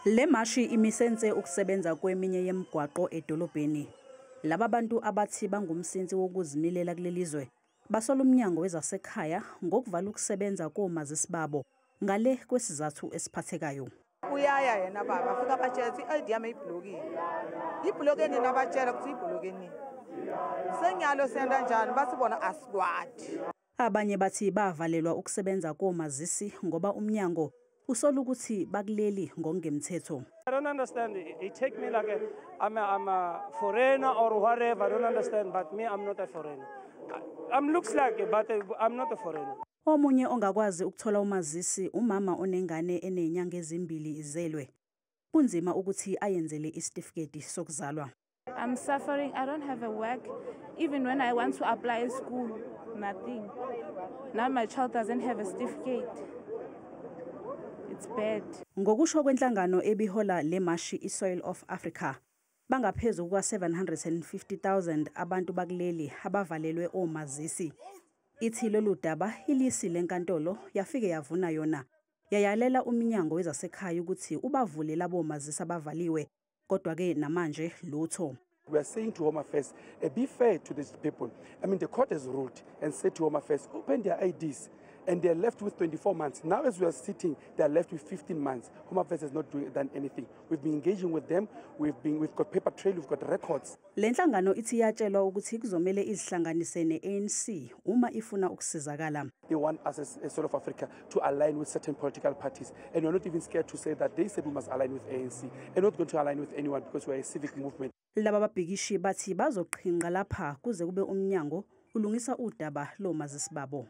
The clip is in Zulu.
Le mashi imisenze ukusebenza kweminye yemigwaqo edolobheni. Laba bantu abathi bangumsinsi wokuzimilela kulelizwe basola umnyango wezasekhaya ngokuvala ukusebenza komazisi babo ngale kwesizathu esiphathekayo. Uyaya yena baba afika abatshela i-ID yami iblokile. Iblokeni nabatshela ukuthi iblokeni. Senyalo senda njani basibona asikwadi. Abanye bathi bavalelwa ukusebenza komazisi ngoba umnyango usola ukuthi bakuleli ngokungemthetho. I don't understand. It take me like I'm a foreigner or whatever. I don't understand, but me, I'm not a foreigner. I'm looks like it, but I'm not a foreigner. Omunye ongakwazi ukuthola umazisi umama onengane enenyanga ezimbili izelwe. Kunzima ukuthi ayenzele isitifiketi sokuzalwa. I'm suffering. I don't have a work. Even when I want to apply at school, nothing. Now my child doesn't have a certificate. It's bad. Ngokusho kwenhlangano ebihola le mashi iSoil of Africa, bangaphezulu kwa-750,000 abantu bakuleli abavalelwe omazisi. Ithi lolu daba ilisi lenkantolo yafike yavuna yona. Yayalela umnyango wezasekhaya ukuthi ubavule labo mazisi abavaliwe, kodwa ke namanje lutho. We are saying to Home Affairs, be fair to these people. I mean, the court has ruled and said to Home Affairs, open their IDs, and they are left with 24 months. Now, as we are sitting, they are left with 15 months. Home Affairs has not done anything. We've been engaging with them. We've got paper trail, we've got records. Le nhlangano ithi yatshelwa ukuthi kuzomela izihlanganise ne-ANC uma ifuna ukusizakala. They want us as South Africa to align with certain political parties, and we're not even scared to say that they said we must align with ANC. We're not going to align with anyone because we're a civic movement. Laba babhikishi bathi bazoqhinqa lapha kuze kube umnyango ulungisa udaba lomazisi babo.